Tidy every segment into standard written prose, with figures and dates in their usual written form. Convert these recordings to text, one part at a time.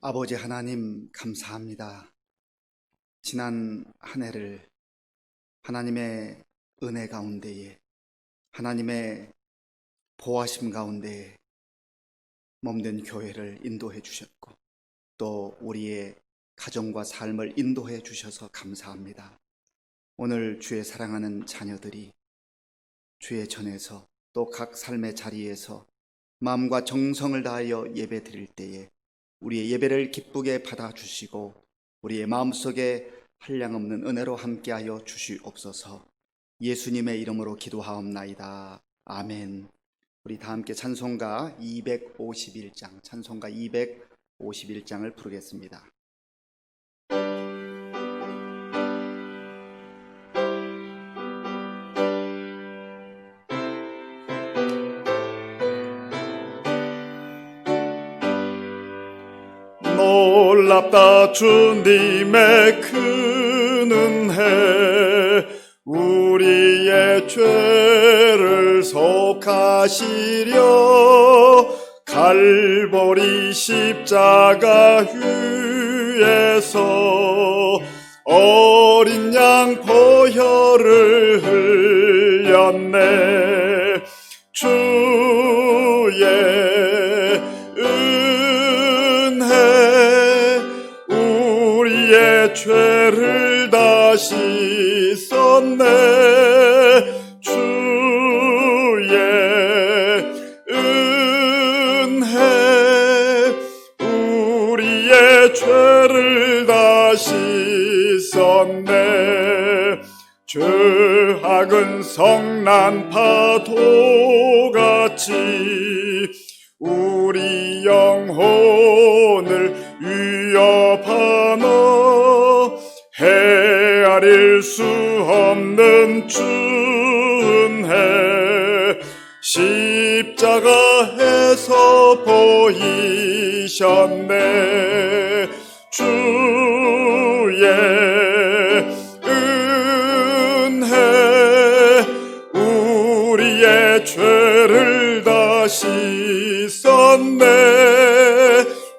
아버지 하나님 감사합니다. 지난 한 해를 하나님의 은혜 가운데에 하나님의 보호하심 가운데에 몸된 교회를 인도해 주셨고 또 우리의 가정과 삶을 인도해 주셔서 감사합니다. 오늘 주의 사랑하는 자녀들이 주의 전에서 또 각 삶의 자리에서 마음과 정성을 다하여 예배 드릴 때에 우리의 예배를 기쁘게 받아주시고 우리의 마음속에 한량없는 은혜로 함께하여 주시옵소서. 예수님의 이름으로 기도하옵나이다. 아멘. 우리 다 함께 찬송가 251장을 부르겠습니다. 놀랍다 주님의 큰 은혜, 우리의 죄를 속하시려 갈보리 십자가 위에서 어린 양 보혈을 흘렸네. 주의 우리의 죄를 다 씻었네. 주의 은혜 우리의 죄를 다 씻었네. 죄악은 성난 파도같이 우리 영혼을 위협하노. 헤아릴 수 없는 주 은혜 십자가에서 보이셨네. 주의 은혜 우리의 죄를 다 씻었네.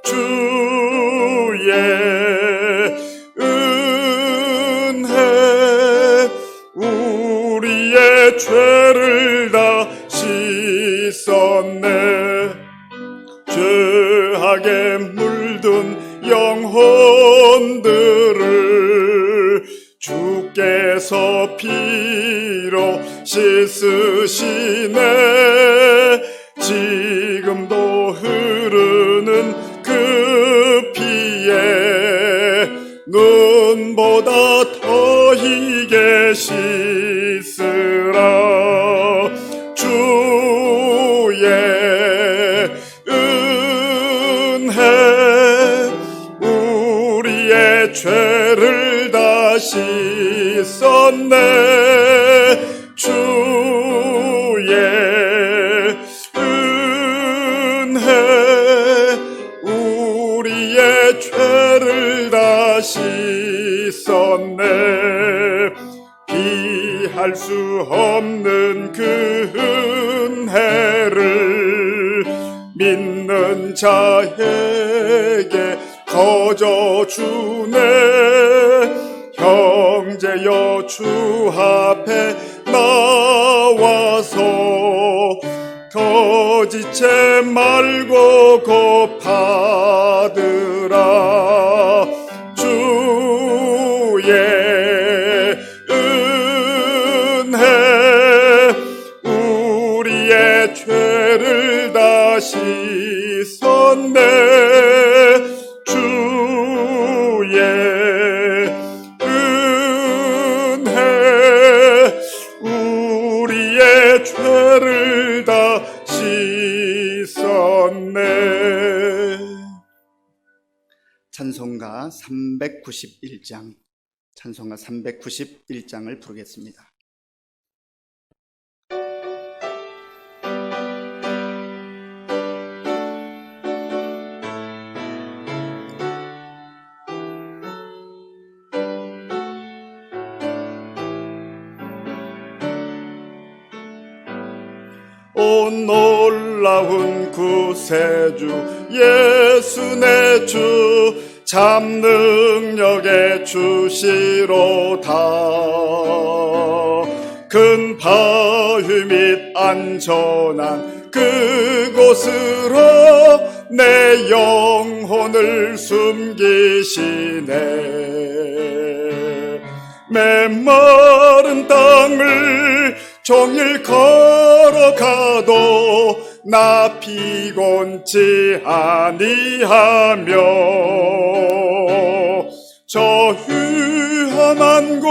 주의 은혜 우리의 죄를 다 씻었네. 죄악에 물든 영혼들을 주께서 피로 씻으시네. 지금도 흐르는 그 피에 눈보다 더 희게 씻으라. 주의 은혜 우리의 죄를 다 씻었네. 주의 은혜 우리의 죄를 다 씻었네. 비할 수 없는 그 은혜를 믿는 자에게 거저주네. 형제여 주 앞에 나와서 거짓죄 말고 곧 받으라. 주의 은혜 우리의 죄를 다 씻었네. 주의 은혜 우리의 죄를 다 씻었네. 찬송가 391장을 부르겠습니다. 온 놀라 놀라운 구세주 예수 내 주 참 능력의 주시로다. 큰 바위 밑 안전한 그곳으로 내 영혼을 숨기시네. 메마른 땅을 종일 걸어가도 나 피곤치 아니하며 저 휘험한 곳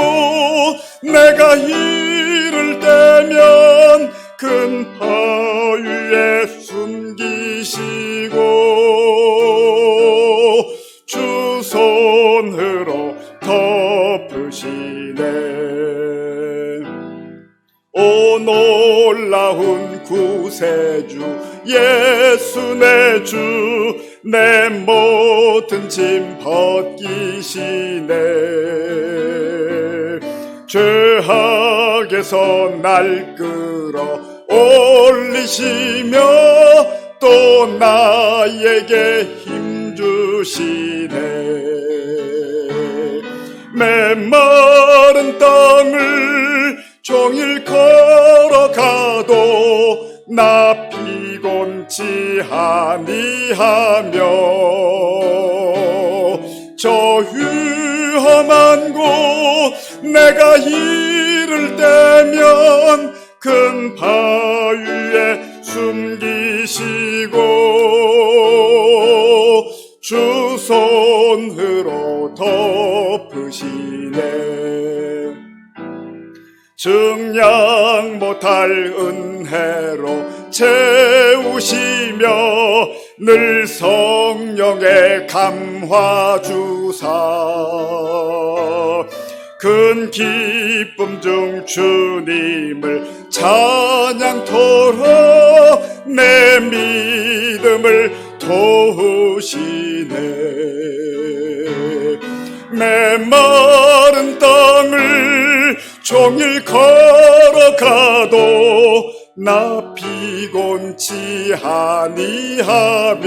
내가 이를 때면 큰 바위에 숨기시고 주 손으로 덮으시네. 오 놀라운 구세주 예수 내 주 내 모든 짐 벗기시네. 죄악에서 날 끌어 올리시며 또 나에게 힘 주시네. 메마른 땅을 종일 걸어가도 나 피곤치 아니하며 저 휘험한 곳 내가 이를 때면 큰 바위에 숨기시고 주 손으로 덮으시네. 증량 못할 은혜로 채우시며 늘 성령의 감화 주사 큰 기쁨 중 주님을 찬양토록 내 믿음을 도우시네. 메마른 땅을 종일 걸어가도 나 피곤치 아니하며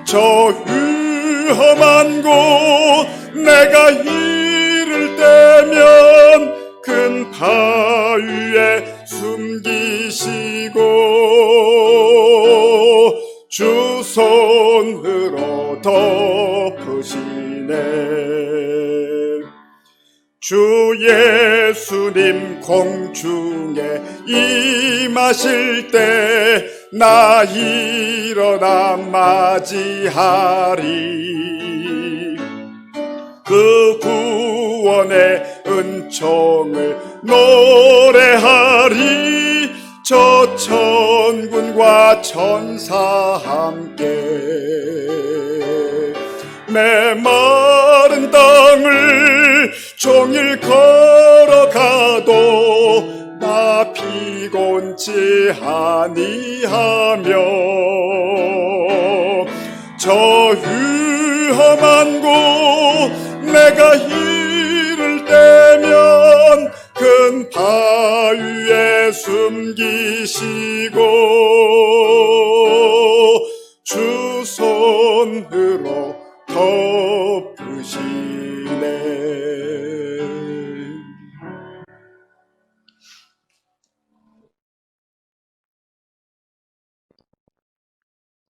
저 휘험한 곳 내가 이를 때면 큰 바위에 숨기시고 주 손으로 덮으시네. 주 예수님 공중에 임하실 때 나 일어나 맞이하리. 그 구원의 은총을 노래하리. 저 천군과 천사 함께 메마른 땅을 종일 걸어가도 나 피곤치 아니하며 저 휘험한 곳 내가 이를 때면 큰 바위에 숨기시고 주 손으로 덮으시네.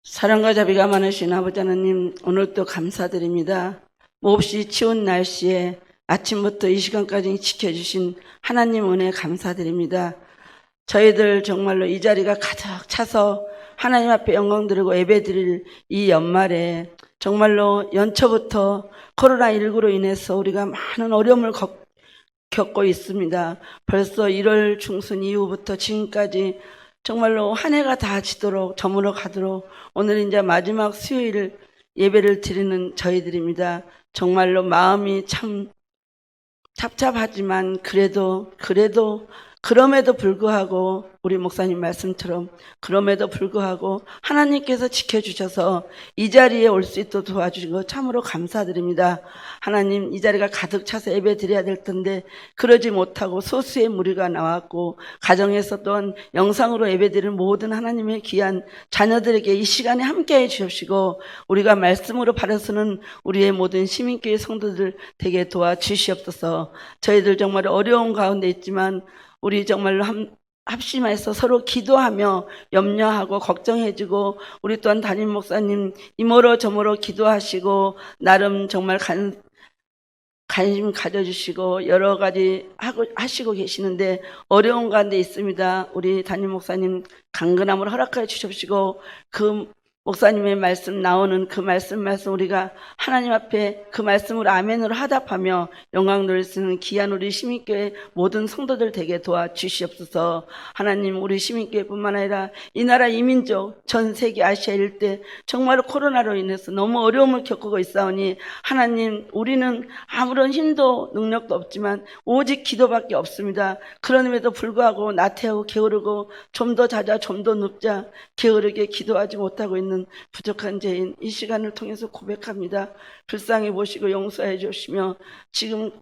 사랑과 자비가 많으신 아버지 하나님, 오늘도 감사드립니다. 몹시 추운 날씨에 아침부터 이 시간까지 지켜주신 하나님 은혜 감사드립니다. 저희들 정말로 이 자리가 가득 차서 하나님 앞에 영광 드리고 예배 드릴 이 연말에 정말로 연초부터 코로나19로 인해서 우리가 많은 어려움을 겪고 있습니다. 벌써 1월 중순 이후부터 지금까지 정말로 한 해가 다 지도록 저물어 가도록 오늘 이제 마지막 수요일 예배를 드리는 저희들입니다. 정말로 마음이 참 답답하지만 그래도 그럼에도 불구하고 우리 목사님 말씀처럼 그럼에도 불구하고 하나님께서 지켜주셔서 이 자리에 올 수 있도록 도와주신 거 참으로 감사드립니다. 하나님, 이 자리가 가득 차서 예배 드려야 될 텐데 그러지 못하고 소수의 무리가 나왔고 가정에서 또한 영상으로 예배 드리는 모든 하나님의 귀한 자녀들에게 이 시간에 함께해 주시고 우리가 말씀으로 바라서는 우리의 모든 시민교회 성도들 되게 도와주시옵소서. 저희들 정말 어려운 가운데 있지만 우리 정말로 합심해서 서로 기도하며 염려하고 걱정해주고 우리 또한 담임 목사님 이모로 저모로 기도하시고 나름 정말 관심 가져주시고 여러 가지 하시고 계시는데 어려운 가운데 있습니다. 우리 담임 목사님 강건함을 허락하여 주십시고 그 목사님의 말씀 나오는 그 말씀 우리가 하나님 앞에 그 말씀으로 아멘으로 하답하며 영광 돌릴 수 있는 귀한 우리 시민교회 모든 성도들 되게 도와주시옵소서. 하나님, 우리 시민교회뿐만 아니라 이 나라 이민족 전 세계 아시아 일대 정말 코로나로 인해서 너무 어려움을 겪고 있사오니 하나님, 우리는 아무런 힘도 능력도 없지만 오직 기도밖에 없습니다. 그럼에도 불구하고 나태하고 게으르고 좀 더 자자 좀 더 눕자 게으르게 기도하지 못하고 있는 부족한 죄인 이 시간을 통해서 고백합니다. 불쌍히 보시고 용서해 주시며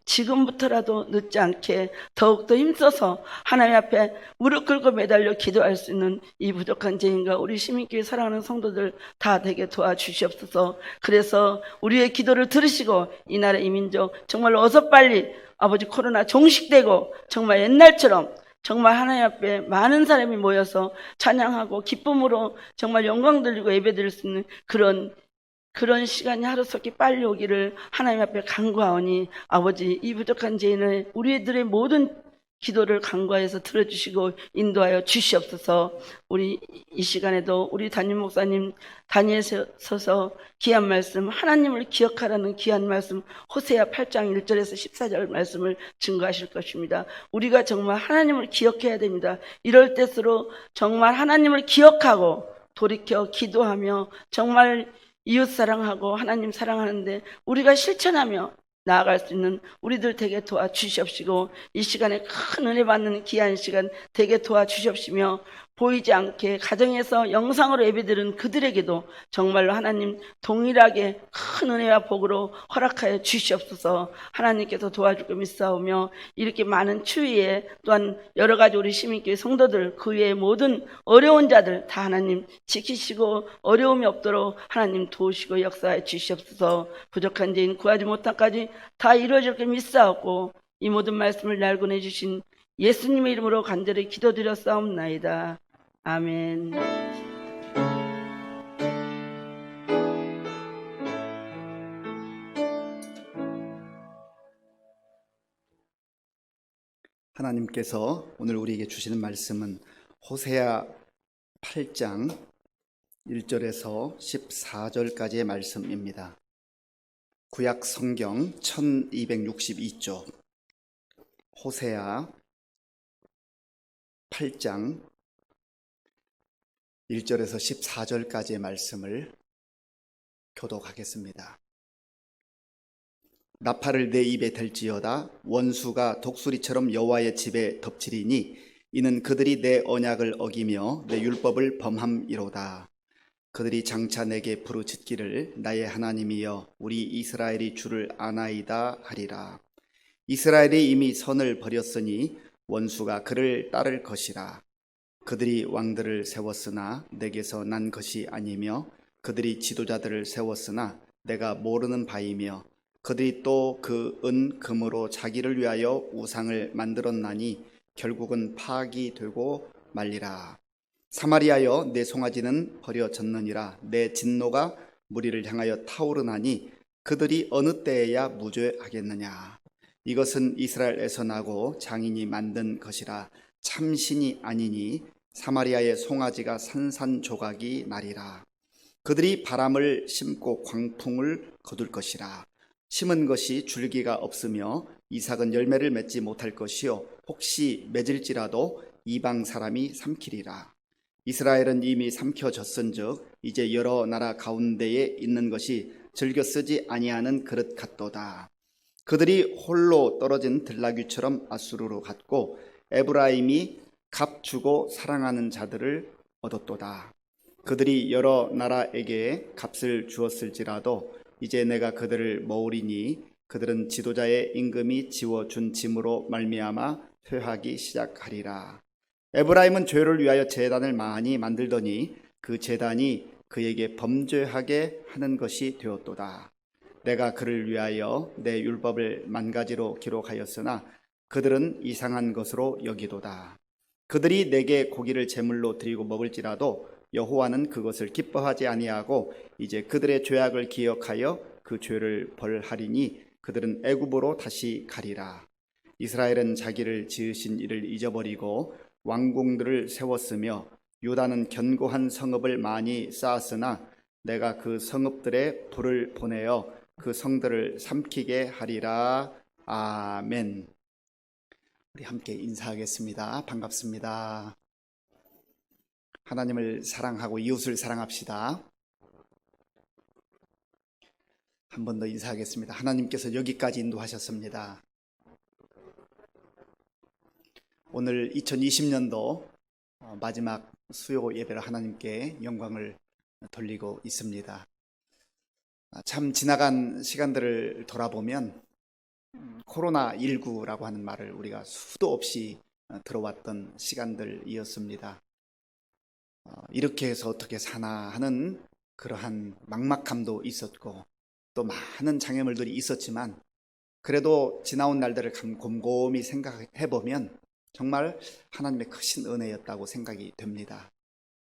지금부터라도 늦지 않게 더욱더 힘써서 하나님 앞에 무릎 꿇고 매달려 기도할 수 있는 이 부족한 죄인과 우리 시민교회 사랑하는 성도들 다 되게 도와주시옵소서. 그래서 우리의 기도를 들으시고 이 나라 이민족 정말 어서 빨리 아버지 코로나 종식되고 정말 옛날처럼 정말 하나님 앞에 많은 사람이 모여서 찬양하고 기쁨으로 정말 영광 돌리고 예배 드릴 수 있는 그런 시간이 하루속히 빨리 오기를 하나님 앞에 간구하오니 아버지, 이 부족한 죄인을 우리들의 모든 기도를 간구하여서 들어주시고 인도하여 주시옵소서. 우리 이 시간에도 우리 담임 목사님 단위에 서서 귀한 말씀, 하나님을 기억하라는 귀한 말씀, 호세아 8장 1절에서 14절 말씀을 증거하실 것입니다. 우리가 정말 하나님을 기억해야 됩니다. 이럴 때수록 정말 하나님을 기억하고 돌이켜 기도하며 정말 이웃 사랑하고 하나님 사랑하는데 우리가 실천하며 나아갈 수 있는 우리들 되게 도와주시옵시고 이 시간에 큰 은혜 받는 귀한 시간 되게 도와주시옵시며 보이지 않게 가정에서 영상으로 예배드리는 그들에게도 정말로 하나님 동일하게 큰 은혜와 복으로 허락하여 주시옵소서. 하나님께서 도와줄 것 믿사오며 이렇게 많은 추위에 또한 여러 가지 우리 시민교회 성도들 그 외의 모든 어려운 자들 다 하나님 지키시고 어려움이 없도록 하나님 도우시고 역사해 주시옵소서. 부족한 죄인 구하지 못한까지 다 이루어질 것 믿사옵고 이 모든 말씀을 날고내 주신 예수님의 이름으로 간절히 기도드렸사옵나이다. 아멘. 하나님께서 오늘 우리에게 주시는 말씀은 호세아 8장 1절에서 14절까지의 말씀입니다. 구약 성경 1262쪽 호세아 8장 1절에서 14절까지의 말씀을 교독하겠습니다. 나팔을 내 입에 댈지어다 원수가 독수리처럼 여호와의 집에 덮치리니 이는 그들이 내 언약을 어기며 내 율법을 범함이로다. 그들이 장차 내게 부르짖기를 나의 하나님이여 우리 이스라엘이 주를 아나이다 하리라. 이스라엘이 이미 선을 버렸으니 원수가 그를 따를 것이라. 그들이 왕들을 세웠으나 내게서 난 것이 아니며 그들이 지도자들을 세웠으나 내가 모르는 바이며 그들이 또 그 금으로 자기를 위하여 우상을 만들었나니 결국은 파악이 되고 말리라. 사마리아여 내 송아지는 버려졌느니라. 내 진노가 무리를 향하여 타오르나니 그들이 어느 때에야 무죄하겠느냐. 이것은 이스라엘에서 나고 장인이 만든 것이라 참신이 아니니 사마리아의 송아지가 산산조각이 나리라. 그들이 바람을 심고 광풍을 거둘 것이라. 심은 것이 줄기가 없으며 이삭은 열매를 맺지 못할 것이요 혹시 맺을지라도 이방 사람이 삼키리라. 이스라엘은 이미 삼켜졌은즉 이제 여러 나라 가운데에 있는 것이 즐겨 쓰지 아니하는 그릇 같도다. 그들이 홀로 떨어진 들나귀처럼 아수르로 갔고 에브라임이 값 주고 사랑하는 자들을 얻었도다. 그들이 여러 나라에게 값을 주었을지라도 이제 내가 그들을 모으리니 그들은 지도자의 임금이 지워준 짐으로 말미암아 퇴하기 시작하리라. 에브라임은 죄를 위하여 제단을 많이 만들더니 그 제단이 그에게 범죄하게 하는 것이 되었도다. 내가 그를 위하여 내 율법을 만가지로 기록하였으나 그들은 이상한 것으로 여기도다. 그들이 내게 고기를 제물로 드리고 먹을지라도 여호와는 그것을 기뻐하지 아니하고 이제 그들의 죄악을 기억하여 그 죄를 벌하리니 그들은 애굽으로 다시 가리라. 이스라엘은 자기를 지으신 이를 잊어버리고 왕궁들을 세웠으며 유다는 견고한 성읍을 많이 쌓았으나 내가 그 성읍들에 불을 보내어 그 성들을 삼키게 하리라. 아멘. 우리 함께 인사하겠습니다. 반갑습니다. 하나님을 사랑하고 이웃을 사랑합시다. 한 번 더 인사하겠습니다. 하나님께서 여기까지 인도하셨습니다. 오늘 2020년도 마지막 수요 예배로 하나님께 영광을 돌리고 있습니다. 참 지나간 시간들을 돌아보면 코로나19라고 하는 말을 우리가 수도 없이 들어왔던 시간들이었습니다. 이렇게 해서 어떻게 사나 하는 그러한 막막함도 있었고 또 많은 장애물들이 있었지만 그래도 지나온 날들을 곰곰이 생각해 보면 정말 하나님의 크신 은혜였다고 생각이 됩니다.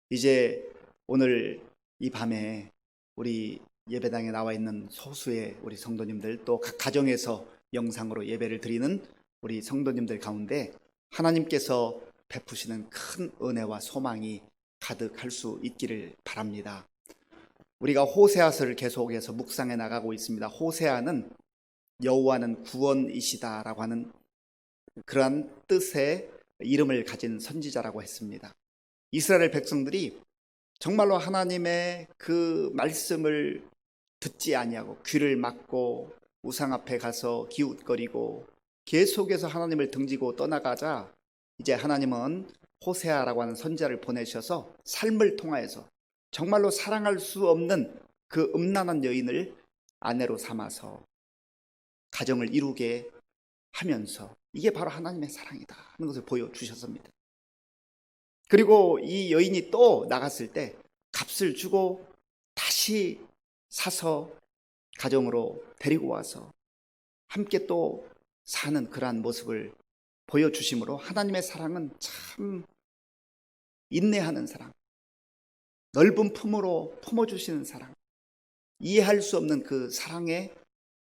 이제 오늘 이 밤에 우리 예배당에 나와 있는 소수의 우리 성도님들 또 각 가정에서 영상으로 예배를 드리는 우리 성도님들 가운데 하나님께서 베푸시는 큰 은혜와 소망이 가득할 수 있기를 바랍니다. 우리가 호세아서를 계속해서 묵상해 나가고 있습니다. 호세아는 여호와는 구원이시다라고 하는 그러한 뜻의 이름을 가진 선지자라고 했습니다. 이스라엘 백성들이 정말로 하나님의 그 말씀을 듣지 아니하고 귀를 막고 우상 앞에 가서 기웃거리고 계속해서 하나님을 등지고 떠나가자 이제 하나님은 호세아라고 하는 선지자를 보내셔서 삶을 통하여서 정말로 사랑할 수 없는 그 음란한 여인을 아내로 삼아서 가정을 이루게 하면서 이게 바로 하나님의 사랑이다 하는 것을 보여주셨습니다. 그리고 이 여인이 또 나갔을 때 값을 주고 다시 사서 가정으로 데리고 와서 함께 또 사는 그러한 모습을 보여주심으로 하나님의 사랑은 참 인내하는 사랑, 넓은 품으로 품어주시는 사랑, 이해할 수 없는 그 사랑의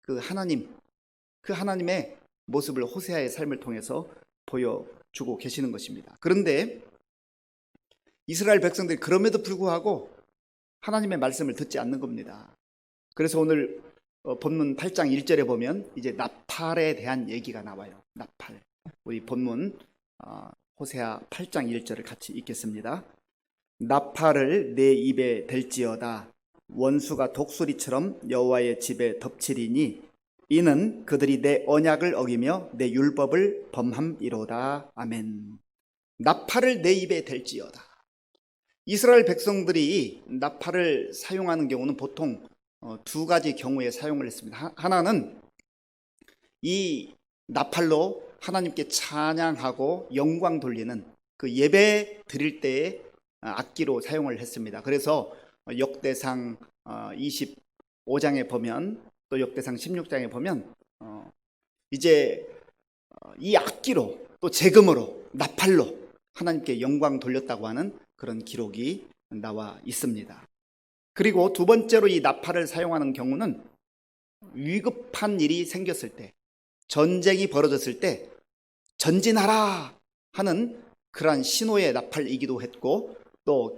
그 하나님의 모습을 호세아의 삶을 통해서 보여주고 계시는 것입니다. 그런데 이스라엘 백성들이 그럼에도 불구하고 하나님의 말씀을 듣지 않는 겁니다. 그래서 오늘 본문 8장 1절에 보면 이제 나팔에 대한 얘기가 나와요. 나팔. 우리 본문 호세아 8장 1절을 같이 읽겠습니다. 나팔을 내 입에 댈지어다. 원수가 독수리처럼 여호와의 집에 덮치리니 이는 그들이 내 언약을 어기며 내 율법을 범함이로다. 아멘. 나팔을 내 입에 댈지어다. 이스라엘 백성들이 나팔을 사용하는 경우는 보통 두 가지 경우에 사용을 했습니다. 하나는 이 나팔로 하나님께 찬양하고 영광 돌리는 그 예배 드릴 때의 악기로 사용을 했습니다. 그래서 역대상 25장에 보면 또 역대상 16장에 보면 이제 이 악기로 또 재금으로 나팔로 하나님께 영광 돌렸다고 하는 그런 기록이 나와 있습니다. 그리고 두 번째로 이 나팔을 사용하는 경우는 위급한 일이 생겼을 때, 전쟁이 벌어졌을 때 전진하라 하는 그러한 신호의 나팔이기도 했고 또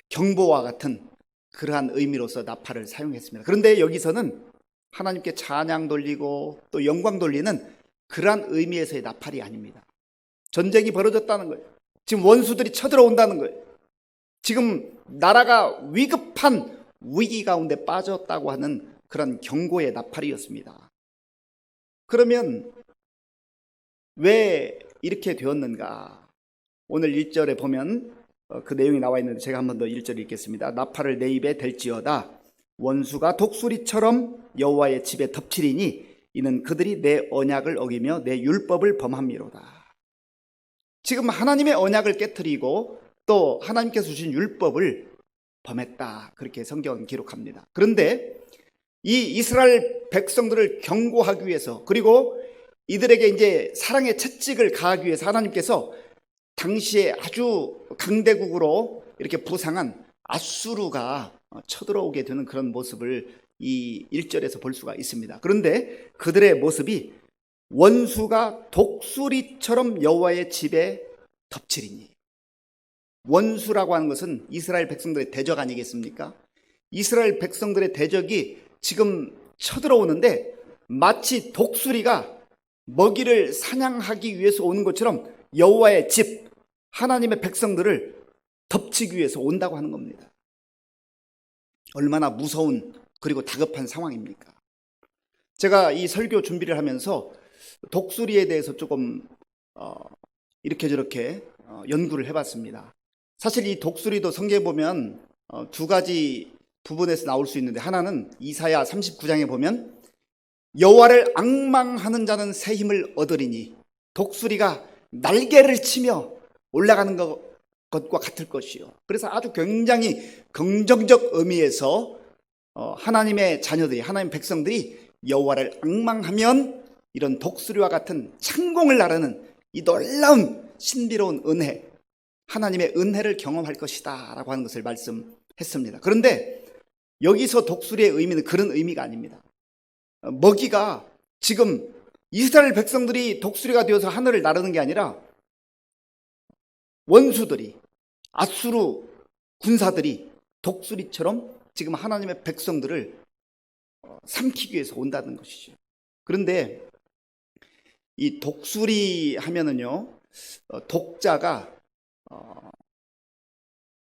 경보와 같은 그러한 의미로서 나팔을 사용했습니다. 그런데 여기서는 하나님께 찬양 돌리고 또 영광 돌리는 그러한 의미에서의 나팔이 아닙니다. 전쟁이 벌어졌다는 거예요. 지금 원수들이 쳐들어온다는 거예요. 지금 나라가 위급한 위기 가운데 빠졌다고 하는 그런 경고의 나팔이었습니다. 그러면 왜 이렇게 되었는가? 오늘 1절에 보면 그 내용이 나와 있는데 제가 한 번 더 1절 읽겠습니다. 나팔을 내 입에 댈지어다. 원수가 독수리처럼 여호와의 집에 덮치리니 이는 그들이 내 언약을 어기며 내 율법을 범함이로다. 지금 하나님의 언약을 깨트리고 또 하나님께서 주신 율법을 범했다. 그렇게 성경은 기록합니다. 그런데 이 이스라엘 백성들을 경고하기 위해서 그리고 이들에게 이제 사랑의 채찍을 가하기 위해서 하나님께서 당시에 아주 강대국으로 이렇게 부상한 아수르가 쳐들어오게 되는 그런 모습을 이 1절에서 볼 수가 있습니다. 그런데 그들의 모습이 원수가 독수리처럼 여호와의 집에 덮치리니, 원수라고 하는 것은 이스라엘 백성들의 대적 아니겠습니까? 이스라엘 백성들의 대적이 지금 쳐들어오는데 마치 독수리가 먹이를 사냥하기 위해서 오는 것처럼 여호와의 집, 하나님의 백성들을 덮치기 위해서 온다고 하는 겁니다. 얼마나 무서운 그리고 다급한 상황입니까? 제가 이 설교 준비를 하면서 독수리에 대해서 조금 이렇게 저렇게 연구를 해봤습니다. 사실 이 독수리도 성경에 보면 두 가지 부분에서 나올 수 있는데, 하나는 이사야 39장에 보면 여호와를 앙망하는 자는 새 힘을 얻으리니, 독수리가 날개를 치며 올라가는 것과 같을 것이요. 그래서 아주 굉장히 긍정적 의미에서 하나님의 자녀들이, 하나님의 백성들이 여호와를 앙망하면 이런 독수리와 같은 창공을 나르는 이 놀라운 신비로운 은혜, 하나님의 은혜를 경험할 것이다 라고 하는 것을 말씀했습니다. 그런데 여기서 독수리의 의미는 그런 의미가 아닙니다. 먹이가 지금 이스라엘 백성들이 독수리가 되어서 하늘을 나르는 게 아니라 원수들이, 아수르 군사들이 독수리처럼 지금 하나님의 백성들을 삼키기 위해서 온다는 것이죠. 그런데 이 독수리 하면은요, 독자가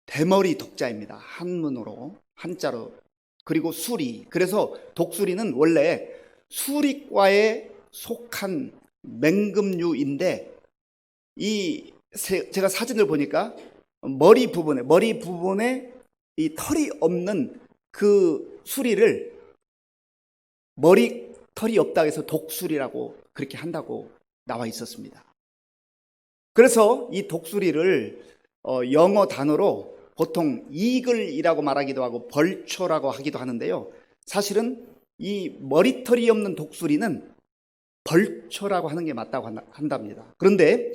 대머리 독자입니다. 한문으로, 한자로. 그리고 수리. 그래서 독수리는 원래 수리과에 속한 맹금류인데, 제가 사진을 보니까 머리 부분에 이 털이 없는 그 수리를 머리털이 없다 해서 독수리라고 그렇게 한다고 나와 있었습니다. 그래서 이 독수리를 영어 단어로 보통 이글이라고 말하기도 하고 벌초라고 하기도 하는데요. 사실은 이 머리털이 없는 독수리는 벌초라고 하는 게 맞다고 한답니다. 그런데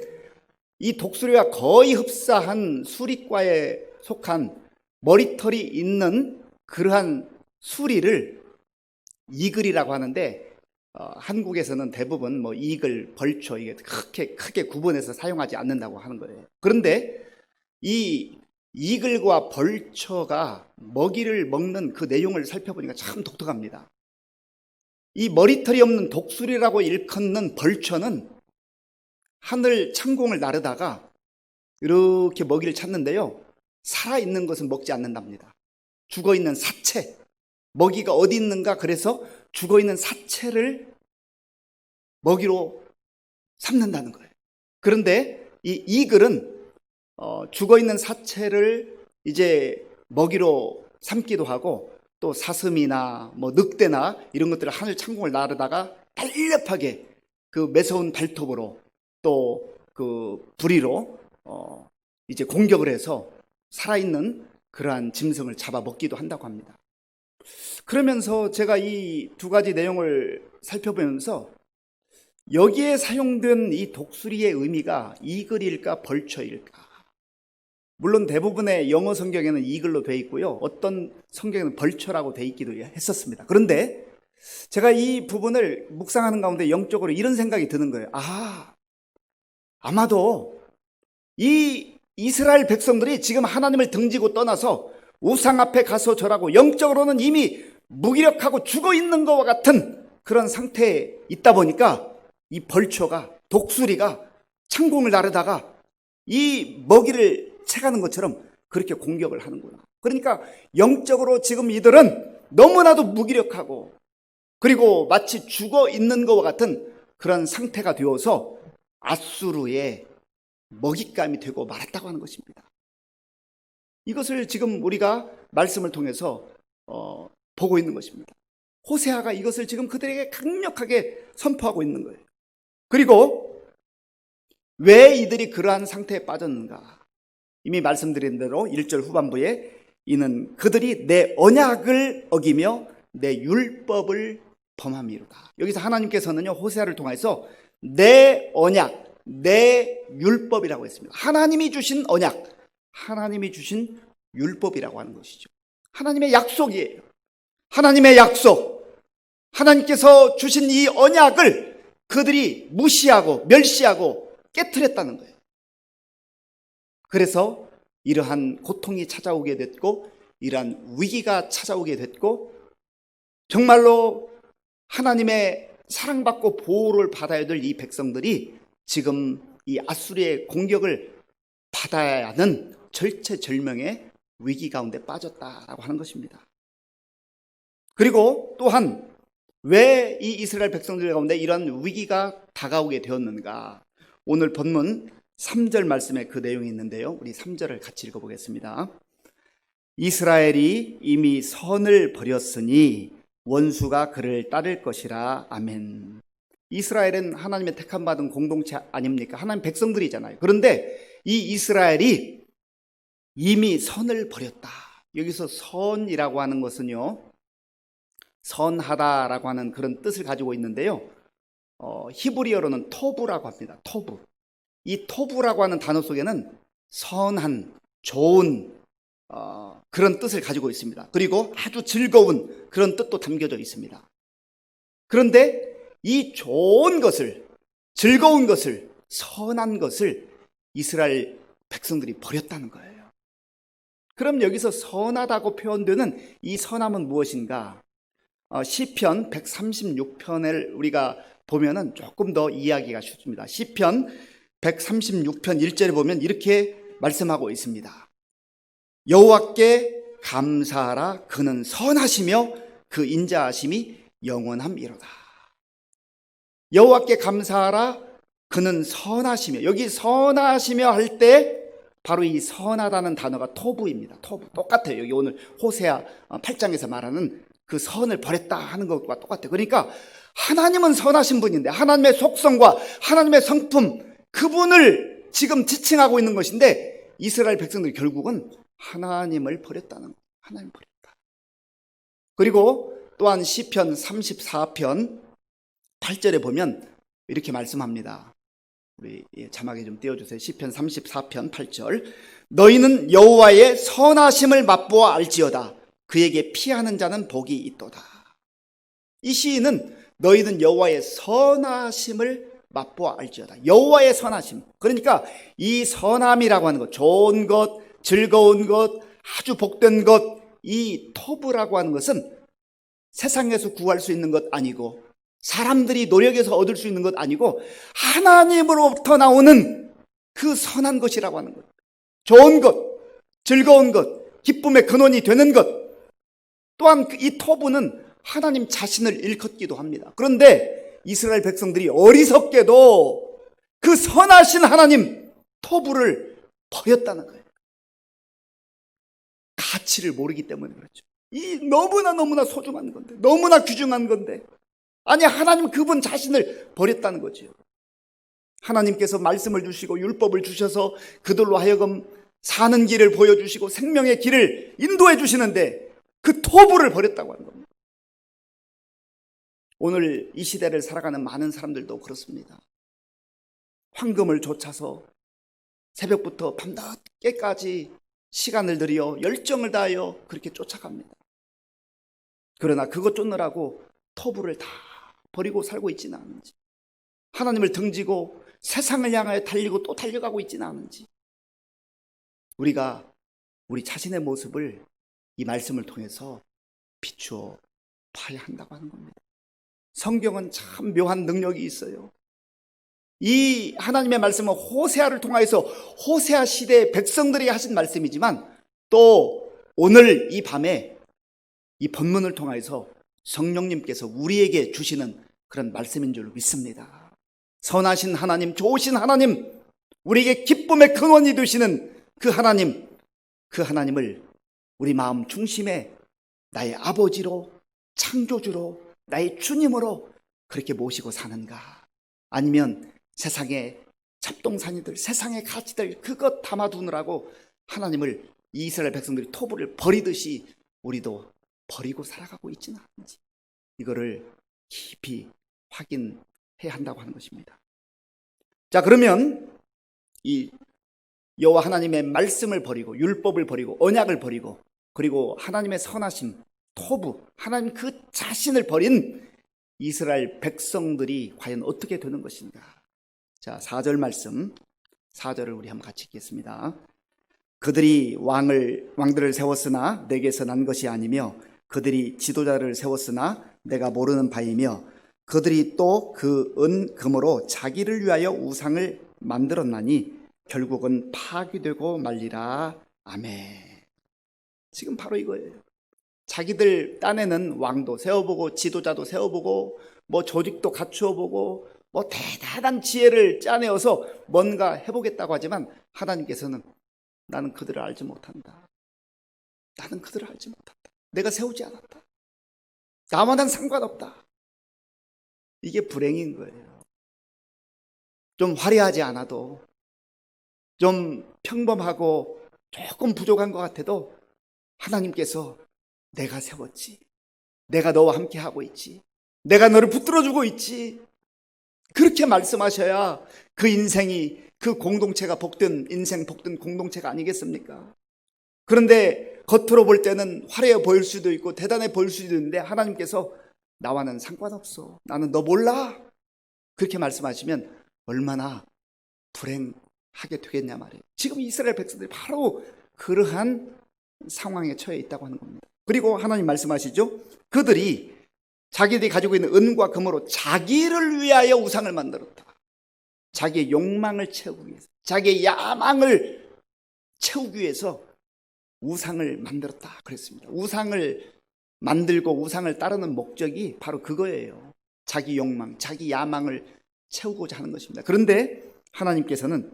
이 독수리와 거의 흡사한 수리과에 속한 머리털이 있는 그러한 수리를 이글이라고 하는데, 한국에서는 대부분 뭐 이글, 벌초 이게 크게 구분해서 사용하지 않는다고 하는 거예요. 그런데 이 이글과 벌초가 먹이를 먹는 그 내용을 살펴보니까 참 독특합니다. 이 머리털이 없는 독수리라고 일컫는 벌초는 하늘 창공을 나르다가 이렇게 먹이를 찾는데요, 살아있는 것은 먹지 않는답니다. 죽어있는 사체, 먹이가 어디 있는가, 그래서 죽어있는 사체를 먹이로 삼는다는 거예요. 그런데 이 이글은 죽어있는 사체를 이제 먹이로 삼기도 하고, 또 사슴이나 뭐 늑대나 이런 것들을 하늘 창공을 나르다가 날렵하게 그 매서운 발톱으로 또 그 부리로 이제 공격을 해서 살아있는 그러한 짐승을 잡아 먹기도 한다고 합니다. 그러면서 제가 이 두 가지 내용을 살펴보면서 여기에 사용된 이 독수리의 의미가 이글일까 벌초일까? 물론 대부분의 영어 성경에는 이글로 되어 있고요, 어떤 성경에는 벌초라고 되어 있기도 했었습니다. 그런데 제가 이 부분을 묵상하는 가운데 영적으로 이런 생각이 드는 거예요. 아마도 이 이스라엘 백성들이 지금 하나님을 등지고 떠나서 우상 앞에 가서 절하고 영적으로는 이미 무기력하고 죽어 있는 것과 같은 그런 상태에 있다 보니까 이 벌초가, 독수리가 창공을 나르다가 이 먹이를 채가는 것처럼 그렇게 공격을 하는구나. 그러니까 영적으로 지금 이들은 너무나도 무기력하고 그리고 마치 죽어 있는 것과 같은 그런 상태가 되어서 앗수르의 먹잇감이 되고 말았다고 하는 것입니다. 이것을 지금 우리가 말씀을 통해서 보고 있는 것입니다. 호세아가 이것을 지금 그들에게 강력하게 선포하고 있는 거예요. 그리고 왜 이들이 그러한 상태에 빠졌는가? 이미 말씀드린 대로 1절 후반부에 이는 그들이 내 언약을 어기며 내 율법을 범함이로다. 여기서 하나님께서는요, 호세아를 통해서 내 언약, 내 율법이라고 했습니다. 하나님이 주신 언약, 하나님이 주신 율법이라고 하는 것이죠. 하나님의 약속이에요. 하나님의 약속, 하나님께서 주신 이 언약을 그들이 무시하고 멸시하고 깨트렸다는 거예요. 그래서 이러한 고통이 찾아오게 됐고, 이러한 위기가 찾아오게 됐고, 정말로 하나님의 사랑받고 보호를 받아야 될 이 백성들이 지금 이 앗수르의 공격을 받아야 하는 절체절명의 위기 가운데 빠졌다라고 하는 것입니다. 그리고 또한 왜 이 이스라엘 백성들 가운데 이런 위기가 다가오게 되었는가? 오늘 본문 3절 말씀에 그 내용이 있는데요, 우리 3절을 같이 읽어보겠습니다. 이스라엘이 이미 선을 버렸으니 원수가 그를 따를 것이라. 아멘. 이스라엘은 하나님의 택함 받은 공동체 아닙니까? 하나님 백성들이잖아요. 그런데 이 이스라엘이 이미 선을 버렸다. 여기서 선이라고 하는 것은요, 선하다라고 하는 그런 뜻을 가지고 있는데요, 히브리어로는 토부라고 합니다. 토부. 이 토부라고 하는 단어 속에는 선한, 좋은 그런 뜻을 가지고 있습니다. 그리고 아주 즐거운 그런 뜻도 담겨져 있습니다. 그런데 이 좋은 것을, 즐거운 것을, 선한 것을 이스라엘 백성들이 버렸다는 거예요. 그럼 여기서 선하다고 표현되는 이 선함은 무엇인가? 시편 136편을 우리가 보면은 조금 더 이해하기가 쉽습니다. 시편 136편 1절에 보면 이렇게 말씀하고 있습니다. 여호와께 감사하라. 그는 선하시며 그 인자하심이 영원함이로다. 여호와께 감사하라. 그는 선하시며, 여기 선하시며 할 때 바로 이 선하다는 단어가 토부입니다. 토부. 똑같아요. 여기 오늘 호세아 8장에서 말하는 그 선을 버렸다 하는 것과 똑같아요. 그러니까 하나님은 선하신 분인데 하나님의 속성과 하나님의 성품, 그분을 지금 지칭하고 있는 것인데 이스라엘 백성들이 결국은 하나님을 버렸다는 거예요. 하나님 버렸다. 그리고 또한 시편 34편 8절에 보면 이렇게 말씀합니다. 우리 자막에 좀 띄워주세요. 시편 34편 8절. 너희는 여호와의 선하심을 맛보아 알지어다. 그에게 피하는 자는 복이 있도다. 이 시인은 너희는 여호와의 선하심을 맛보아 알지어다. 여호와의 선하심. 그러니까 이 선함이라고 하는 것, 좋은 것, 즐거운 것, 아주 복된 것, 이 토브라고 하는 것은 세상에서 구할 수 있는 것 아니고, 사람들이 노력해서 얻을 수 있는 것 아니고 하나님으로부터 나오는 그 선한 것이라고 하는 것, 좋은 것, 즐거운 것, 기쁨의 근원이 되는 것. 또한 이 토브는 하나님 자신을 일컫기도 합니다. 그런데 이스라엘 백성들이 어리석게도 그 선하신 하나님 토브를 버렸다는 거예요. 가치를 모르기 때문에 그렇죠. 이 너무나 소중한 건데, 너무나 귀중한 건데, 아니 하나님 그분 자신을 버렸다는 거죠. 하나님께서 말씀을 주시고 율법을 주셔서 그들로 하여금 사는 길을 보여주시고 생명의 길을 인도해 주시는데 그 토부를 버렸다고 하는 겁니다. 오늘 이 시대를 살아가는 많은 사람들도 그렇습니다. 황금을 좇아서 새벽부터 밤늦게까지 시간을 들여 열정을 다하여 그렇게 쫓아갑니다. 그러나 그것 쫓느라고 토부를 다 버리고 살고 있지는 않은지, 하나님을 등지고 세상을 향하여 달리고 또 달려가고 있지는 않은지, 우리가 우리 자신의 모습을 이 말씀을 통해서 비추어 봐야 한다고 하는 겁니다. 성경은 참 묘한 능력이 있어요. 이 하나님의 말씀은 호세아를 통하여서 호세아 시대의 백성들에게 하신 말씀이지만 또 오늘 이 밤에 이 본문을 통하여서 성령님께서 우리에게 주시는 그런 말씀인 줄 믿습니다. 선하신 하나님, 좋으신 하나님, 우리에게 기쁨의 근원이 되시는 그 하나님, 그 하나님을 우리 마음 중심에 나의 아버지로, 창조주로, 나의 주님으로 그렇게 모시고 사는가? 아니면 세상의 잡동사니들, 세상의 가치들 그것 담아두느라고 하나님을, 이스라엘 백성들이 토부를 버리듯이 우리도 버리고 살아가고 있지는 않은지, 이거를 깊이 확인해야 한다고 하는 것입니다. 자, 그러면 이 여호와 하나님의 말씀을 버리고 율법을 버리고 언약을 버리고 그리고 하나님의 선하심, 토부, 하나님 그 자신을 버린 이스라엘 백성들이 과연 어떻게 되는 것인가? 자, 4절 말씀, 4절을 우리 한번 같이 읽겠습니다. 그들이 왕들을 세웠으나 내게서 난 것이 아니며 그들이 지도자를 세웠으나 내가 모르는 바이며 그들이 또 그 은금으로 자기를 위하여 우상을 만들었나니 결국은 파괴되고 말리라. 아멘. 지금 바로 이거예요. 자기들 딴에는 왕도 세워보고 지도자도 세워보고 뭐 조직도 갖추어보고 뭐 대단한 지혜를 짜내어서 뭔가 해보겠다고 하지만 하나님께서는 나는 그들을 알지 못한다. 나는 그들을 알지 못한다. 내가 세우지 않았다. 나와는 상관없다. 이게 불행인 거예요. 좀 화려하지 않아도, 좀 평범하고 조금 부족한 것 같아도 하나님께서 내가 세웠지, 내가 너와 함께 하고 있지, 내가 너를 붙들어주고 있지, 그렇게 말씀하셔야 그 인생이, 그 공동체가 복된 인생, 복된 공동체가 아니겠습니까? 그런데 겉으로 볼 때는 화려해 보일 수도 있고 대단해 보일 수도 있는데 하나님께서 나와는 상관없어, 나는 너 몰라, 그렇게 말씀하시면 얼마나 불행하게 되겠냐 말이에요. 지금 이스라엘 백성들이 바로 그러한 상황에 처해 있다고 하는 겁니다. 그리고 하나님 말씀하시죠. 그들이 자기들이 가지고 있는 은과 금으로 자기를 위하여 우상을 만들었다. 자기의 욕망을 채우기 위해서, 자기의 야망을 채우기 위해서 우상을 만들었다 그랬습니다. 우상을 만들고 우상을 따르는 목적이 바로 그거예요. 자기 욕망, 자기 야망을 채우고자 하는 것입니다. 그런데 하나님께서는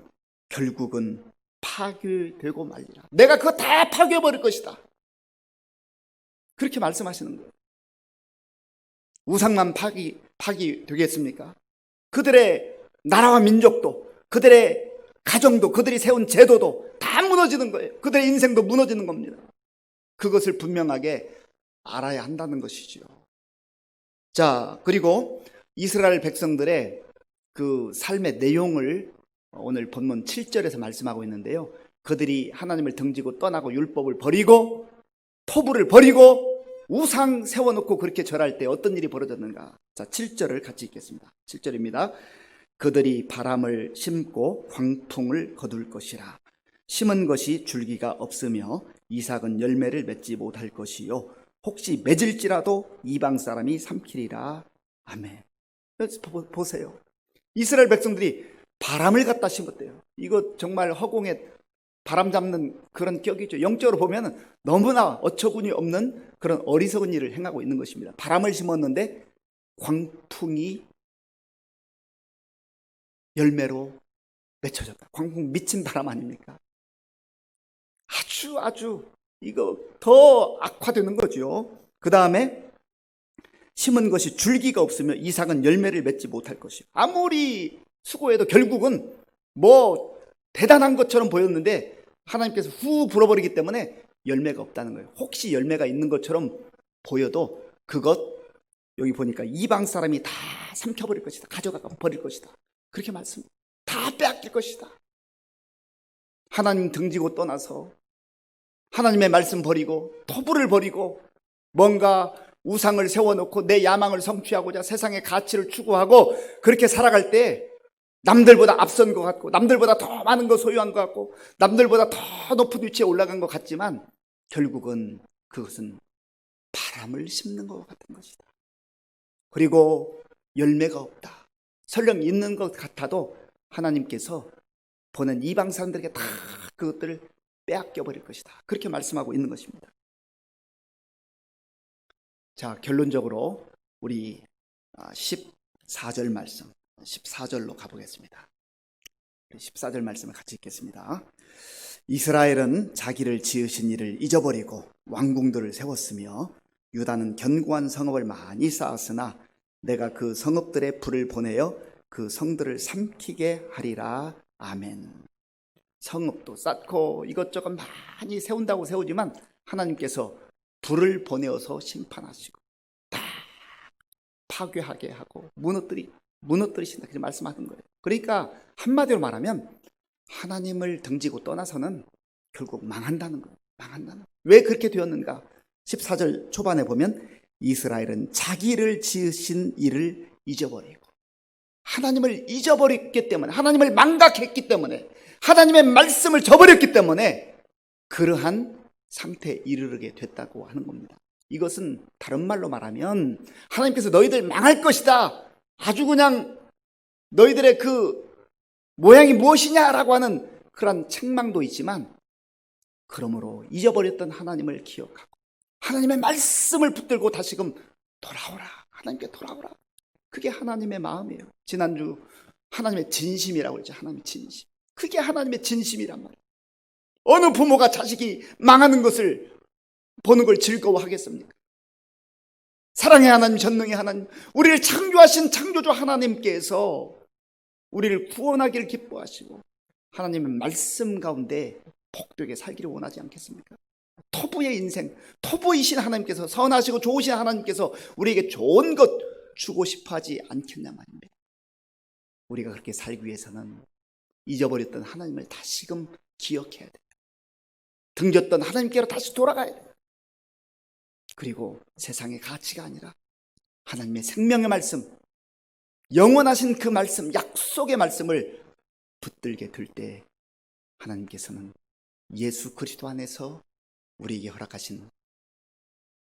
결국은 파괴되고 말리라. 내가 그거 다 파괴해버릴 것이다. 그렇게 말씀하시는 거예요. 우상만 파괴되겠습니까? 그들의 나라와 민족도, 그들의 가정도, 그들이 세운 제도도 다 무너지는 거예요. 그들의 인생도 무너지는 겁니다. 그것을 분명하게 알아야 한다는 것이죠. 자, 그리고 이스라엘 백성들의 그 삶의 내용을 오늘 본문 7절에서 말씀하고 있는데요. 그들이 하나님을 등지고 떠나고 율법을 버리고 토부를 버리고 우상 세워놓고 그렇게 절할 때 어떤 일이 벌어졌는가? 자, 7절을 같이 읽겠습니다. 7절입니다. 그들이 바람을 심고 광풍을 거둘 것이라. 심은 것이 줄기가 없으며 이삭은 열매를 맺지 못할 것이요 혹시 맺을지라도 이방 사람이 삼키리라. 아멘. 보세요. 이스라엘 백성들이 바람을 갖다 심었대요. 이거 정말 허공에 바람 잡는 그런 격이죠. 영적으로 보면 너무나 어처구니 없는 그런 어리석은 일을 행하고 있는 것입니다. 바람을 심었는데 광풍이 열매로 맺혀졌다. 광풍 미친 바람 아닙니까? 아주 이거 더 악화되는 거죠. 그 다음에 심은 것이 줄기가 없으며 이삭은 열매를 맺지 못할 것이요. 아무리 수고해도 결국은 뭐 대단한 것처럼 보였는데 하나님께서 후 불어버리기 때문에 열매가 없다는 거예요. 혹시 열매가 있는 것처럼 보여도 그것 여기 보니까 이방 사람이 다 삼켜버릴 것이다. 가져가 버릴 것이다. 그렇게 말씀합니다. 다 빼앗길 것이다. 하나님 등지고 떠나서 하나님의 말씀 버리고 토부를 버리고 뭔가 우상을 세워놓고 내 야망을 성취하고자 세상의 가치를 추구하고 그렇게 살아갈 때 남들보다 앞선 것 같고 남들보다 더 많은 거 소유한 것 같고 남들보다 더 높은 위치에 올라간 것 같지만 결국은 그것은 바람을 심는 것 같은 것이다. 그리고 열매가 없다. 설령 있는 것 같아도 하나님께서 보낸 이방 사람들에게 다 그것들을 빼앗겨 버릴 것이다. 그렇게 말씀하고 있는 것입니다. 자, 결론적으로 우리 14절 말씀 14절로 가보겠습니다. 14절 말씀을 같이 읽겠습니다. 이스라엘은 자기를 지으신 이를 잊어버리고 왕궁들을 세웠으며 유다는 견고한 성읍을 많이 쌓았으나 내가 그 성읍들의 불을 보내어 그 성들을 삼키게 하리라. 아멘. 성읍도 쌓고 이것저것 많이 세운다고 세우지만 하나님께서 불을 보내어서 심판하시고 다 파괴하게 하고 무너뜨리신다 그렇게 말씀하는 거예요. 그러니까 한마디로 말하면 하나님을 등지고 떠나서는 결국 망한다는 거예요. 망한다는. 왜 그렇게 되었는가? 14절 초반에 보면 이스라엘은 자기를 지으신 이를 잊어버리고 하나님을 잊어버렸기 때문에, 하나님을 망각했기 때문에, 하나님의 말씀을 저버렸기 때문에 그러한 상태에 이르게 됐다고 하는 겁니다. 이것은 다른 말로 말하면 하나님께서 너희들 망할 것이다, 아주 그냥 너희들의 그 모양이 무엇이냐라고 하는 그런 책망도 있지만, 그러므로 잊어버렸던 하나님을 기억하고 하나님의 말씀을 붙들고 다시금 돌아오라, 하나님께 돌아오라. 그게 하나님의 마음이에요. 지난주 하나님의 진심이라고 그랬죠. 하나님의 진심. 그게 하나님의 진심이란 말이에요. 어느 부모가 자식이 망하는 것을 보는 걸 즐거워하겠습니까? 사랑의 하나님, 전능의 하나님, 우리를 창조하신 창조주 하나님께서 우리를 구원하기를 기뻐하시고 하나님의 말씀 가운데 복되게 살기를 원하지 않겠습니까? 토부의 인생, 토부이신 하나님께서, 선하시고 좋으신 하나님께서 우리에게 좋은 것 주고 싶어 하지 않겠냐 말입니다. 우리가 그렇게 살기 위해서는 잊어버렸던 하나님을 다시금 기억해야 돼요. 등졌던 하나님께로 다시 돌아가야 돼요. 그리고 세상의 가치가 아니라 하나님의 생명의 말씀, 영원하신 그 말씀, 약속의 말씀을 붙들게 될 때 하나님께서는 예수 그리스도 안에서 우리에게 허락하신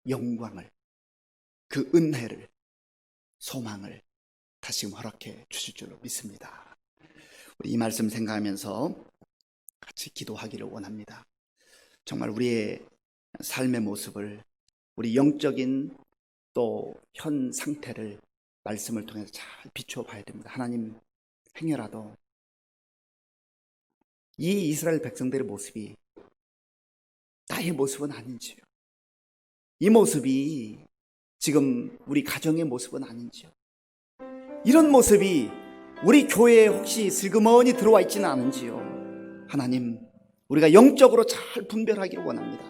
영광을, 그 은혜를, 소망을 다시금 허락해 주실 줄로 믿습니다. 우리 이 말씀 생각하면서 같이 기도하기를 원합니다. 정말 우리의 삶의 모습을, 우리 영적인 또 현 상태를 말씀을 통해서 잘 비춰봐야 됩니다. 하나님, 행여라도 이 이스라엘 백성들의 모습이 나의 모습은 아닌지요, 이 모습이 지금 우리 가정의 모습은 아닌지요, 이런 모습이 우리 교회에 혹시 슬그머니 들어와 있지는 않은지요. 하나님, 우리가 영적으로 잘 분별하기를 원합니다.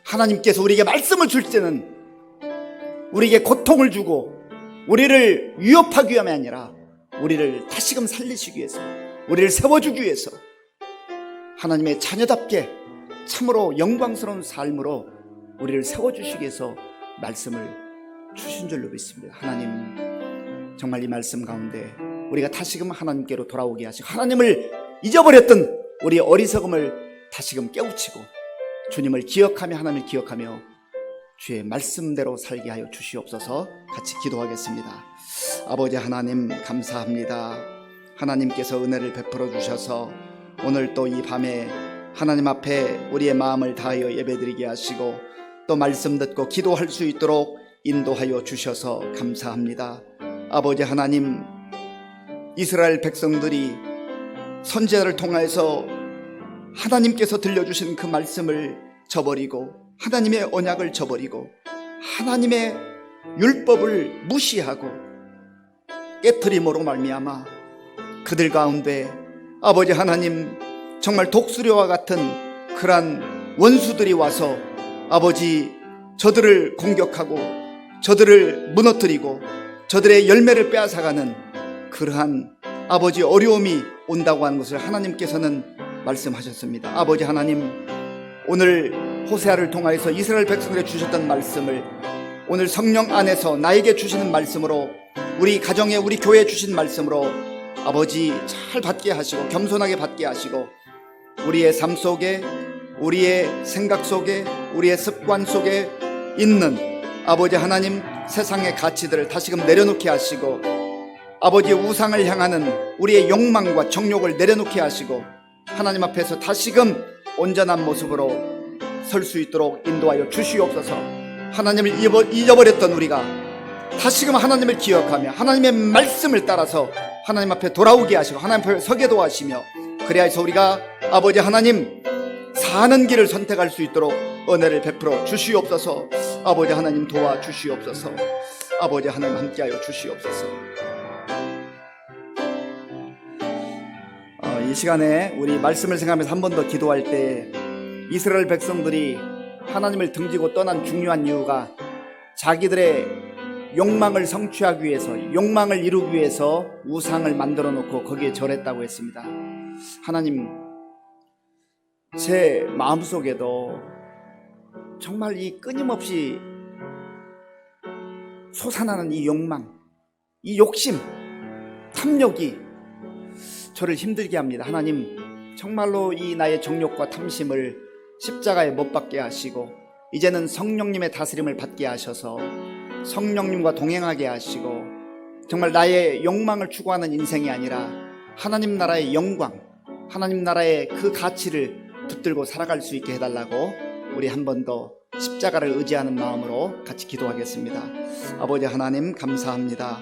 하나님께서 우리에게 말씀을 줄 때는 우리에게 고통을 주고 우리를 위협하기 위함이 아니라 우리를 다시금 살리시기 위해서, 우리를 세워주기 위해서 하나님의 자녀답게 참으로 영광스러운 삶으로 우리를 세워주시기 위해서 말씀을 주신 줄로 믿습니다. 하나님, 정말 이 말씀 가운데 우리가 다시금 하나님께로 돌아오게 하시고 하나님을 잊어버렸던 우리의 어리석음을 다시금 깨우치고 주님을 기억하며 하나님을 기억하며 주의 말씀대로 살게 하여 주시옵소서. 같이 기도하겠습니다. 아버지 하나님, 감사합니다. 하나님께서 은혜를 베풀어 주셔서 오늘 또 이 밤에 하나님 앞에 우리의 마음을 다하여 예배드리게 하시고 또 말씀 듣고 기도할 수 있도록 인도하여 주셔서 감사합니다. 아버지 하나님, 이스라엘 백성들이 선지자를 통하여서 하나님께서 들려주신 그 말씀을 저버리고 하나님의 언약을 저버리고 하나님의 율법을 무시하고 깨트림으로 말미암아 그들 가운데 아버지 하나님, 정말 독수리와 같은 그러한 원수들이 와서 아버지 저들을 공격하고 저들을 무너뜨리고 저들의 열매를 빼앗아가는 그러한 아버지 어려움이 온다고 하는 것을 하나님께서는 말씀하셨습니다. 아버지 하나님, 오늘 호세아를 통하여서 이스라엘 백성들에게 주셨던 말씀을 오늘 성령 안에서 나에게 주시는 말씀으로, 우리 가정에 우리 교회에 주신 말씀으로 아버지 잘 받게 하시고 겸손하게 받게 하시고 우리의 삶 속에, 우리의 생각 속에, 우리의 습관 속에 있는 아버지 하나님 세상의 가치들을 다시금 내려놓게 하시고 아버지의 우상을 향하는 우리의 욕망과 정욕을 내려놓게 하시고 하나님 앞에서 다시금 온전한 모습으로 설 수 있도록 인도하여 주시옵소서. 하나님을 잊어버렸던 우리가 다시금 하나님을 기억하며 하나님의 말씀을 따라서 하나님 앞에 돌아오게 하시고 하나님 앞에 서게 도와주시며, 그래야 해서 우리가 아버지 하나님 사는 길을 선택할 수 있도록 은혜를 베풀어 주시옵소서. 아버지 하나님 도와주시옵소서. 아버지 하나님 함께하여 주시옵소서. 이 시간에 우리 말씀을 생각하면서 한 번 더 기도할 때, 이스라엘 백성들이 하나님을 등지고 떠난 중요한 이유가 자기들의 욕망을 성취하기 위해서, 욕망을 이루기 위해서 우상을 만들어 놓고 거기에 절했다고 했습니다. 하나님, 제 마음속에도 정말 이 끊임없이 솟아나는 이 욕망, 이 욕심, 탐욕이 저를 힘들게 합니다. 하나님, 정말로 이 나의 정욕과 탐심을 십자가에 못 박게 하시고, 이제는 성령님의 다스림을 받게 하셔서 성령님과 동행하게 하시고, 정말 나의 욕망을 추구하는 인생이 아니라 하나님 나라의 영광, 하나님 나라의 그 가치를 붙들고 살아갈 수 있게 해달라고 우리 한 번 더 십자가를 의지하는 마음으로 같이 기도하겠습니다. 아버지 하나님, 감사합니다.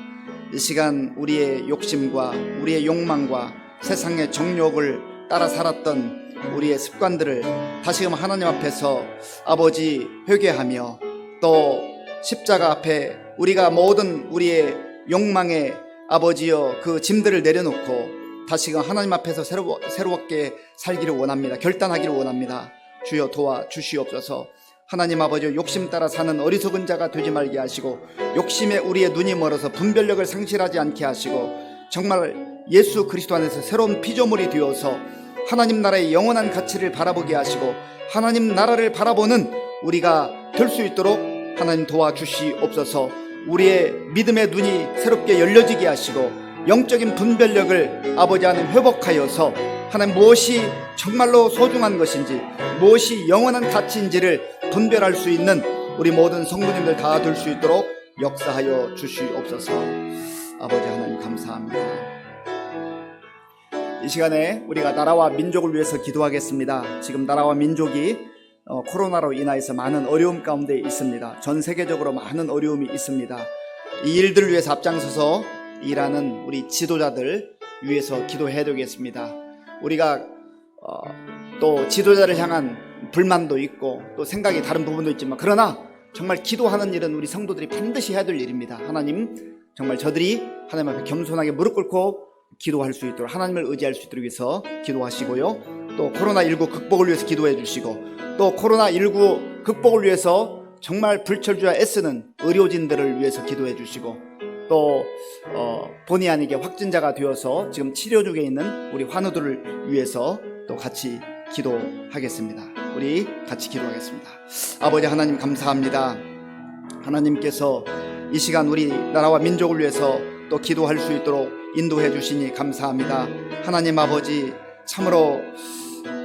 이 시간 우리의 욕심과 우리의 욕망과 세상의 정욕을 따라 살았던 우리의 습관들을 다시금 하나님 앞에서 아버지 회개하며, 또 십자가 앞에 우리가 모든 우리의 욕망의 아버지여 그 짐들을 내려놓고 다시금 하나님 앞에서 새롭게 살기를 원합니다. 결단하기를 원합니다. 주여 도와주시옵소서. 하나님 아버지, 욕심 따라 사는 어리석은 자가 되지 말게 하시고, 욕심에 우리의 눈이 멀어서 분별력을 상실하지 않게 하시고, 정말 예수 그리스도 안에서 새로운 피조물이 되어서 하나님 나라의 영원한 가치를 바라보게 하시고, 하나님 나라를 바라보는 우리가 될 수 있도록 하나님 도와주시옵소서. 우리의 믿음의 눈이 새롭게 열려지게 하시고, 영적인 분별력을 아버지 하나님 회복하여서 하나님 무엇이 정말로 소중한 것인지, 무엇이 영원한 가치인지를 분별할 수 있는 우리 모든 성도님들 다 될 수 있도록 역사하여 주시옵소서. 아버지 하나님, 감사합니다. 이 시간에 우리가 나라와 민족을 위해서 기도하겠습니다. 지금 나라와 민족이 코로나로 인하여서 많은 어려움 가운데 있습니다. 전 세계적으로 많은 어려움이 있습니다. 이 일들을 위해서 앞장서서 일하는 우리 지도자들 위해서 기도해야 되겠습니다. 우리가 또 지도자를 향한 불만도 있고 또 생각이 다른 부분도 있지만, 그러나 정말 기도하는 일은 우리 성도들이 반드시 해야 될 일입니다. 하나님, 정말 저들이 하나님 앞에 겸손하게 무릎 꿇고 기도할 수 있도록, 하나님을 의지할 수 있도록 위해서 기도하시고요. 또 코로나19 극복을 위해서 기도해 주시고, 또 코로나19 극복을 위해서 정말 불철주야 애쓰는 의료진들을 위해서 기도해 주시고, 또 본의 아니게 확진자가 되어서 지금 치료 중에 있는 우리 환우들을 위해서 또 같이 기도하겠습니다. 우리 같이 기도하겠습니다. 아버지 하나님, 감사합니다. 하나님께서 이 시간 우리 나라와 민족을 위해서 또 기도할 수 있도록 인도해 주시니 감사합니다. 하나님 아버지, 참으로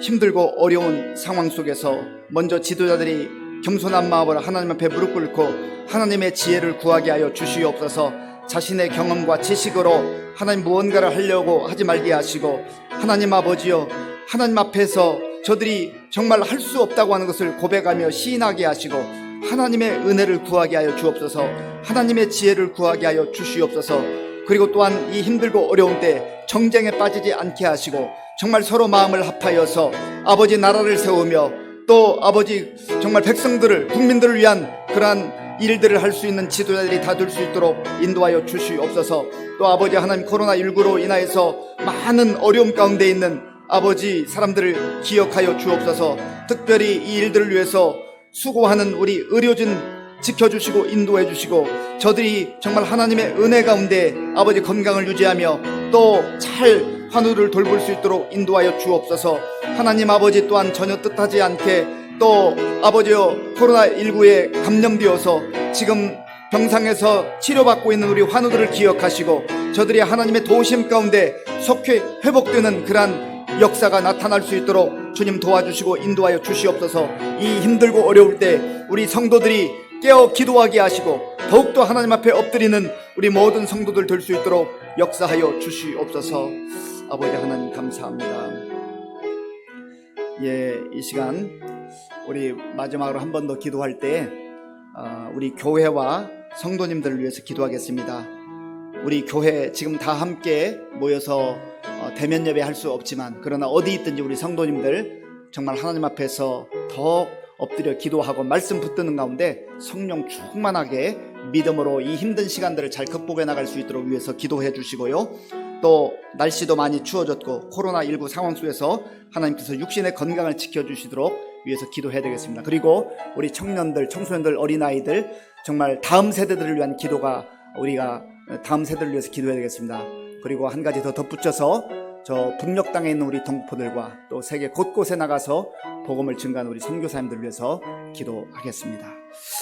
힘들고 어려운 상황 속에서 먼저 지도자들이 겸손한 마음으로 하나님 앞에 무릎 꿇고 하나님의 지혜를 구하게 하여 주시옵소서. 자신의 경험과 지식으로 하나님 무언가를 하려고 하지 말게 하시고, 하나님 아버지여, 하나님 앞에서 저들이 정말 할 수 없다고 하는 것을 고백하며 시인하게 하시고, 하나님의 은혜를 구하게 하여 주옵소서. 하나님의 지혜를 구하게 하여 주시옵소서. 그리고 또한 이 힘들고 어려운 때 정쟁에 빠지지 않게 하시고, 정말 서로 마음을 합하여서 아버지 나라를 세우며, 또 아버지 정말 백성들을, 국민들을 위한 그러한 일들을 할 수 있는 지도자들이 다 될 수 있도록 인도하여 주시옵소서. 또 아버지 하나님, 코로나19로 인하여서 많은 어려움 가운데 있는 아버지 사람들을 기억하여 주옵소서. 특별히 이 일들을 위해서 수고하는 우리 의료진 지켜주시고 인도해 주시고, 저들이 정말 하나님의 은혜 가운데 아버지 건강을 유지하며 또 잘 환우를 돌볼 수 있도록 인도하여 주옵소서. 하나님 아버지, 또한 전혀 뜻하지 않게 또 아버지여, 코로나19에 감염되어서 지금 병상에서 치료받고 있는 우리 환우들을 기억하시고, 저들이 하나님의 도우심 가운데 속히 회복되는 그러한 역사가 나타날 수 있도록 주님 도와주시고 인도하여 주시옵소서. 이 힘들고 어려울 때 우리 성도들이 깨어 기도하게 하시고, 더욱더 하나님 앞에 엎드리는 우리 모든 성도들 될 수 있도록 역사하여 주시옵소서. 아버지 하나님, 감사합니다. 이 시간 우리 마지막으로 한 번 더 기도할 때 우리 교회와 성도님들을 위해서 기도하겠습니다. 우리 교회 지금 다 함께 모여서 대면 예배 할 수 없지만, 그러나 어디 있든지 우리 성도님들 정말 하나님 앞에서 더 엎드려 기도하고 말씀 붙드는 가운데 성령 충만하게 믿음으로 이 힘든 시간들을 잘 극복해 나갈 수 있도록 위해서 기도해 주시고요. 또 날씨도 많이 추워졌고 코로나19 상황 속에서 하나님께서 육신의 건강을 지켜주시도록 위해서 기도해야 되겠습니다. 그리고 우리 청년들, 청소년들, 어린아이들 정말 다음 세대들을 위한 기도가, 우리가 다음 세대를 위해서 기도해야 되겠습니다. 그리고 한 가지 더 덧붙여서 저 북녘 땅에 있는 우리 동포들과 또 세계 곳곳에 나가서 복음을 증거하는 우리 선교사님들을 위해서 기도하겠습니다.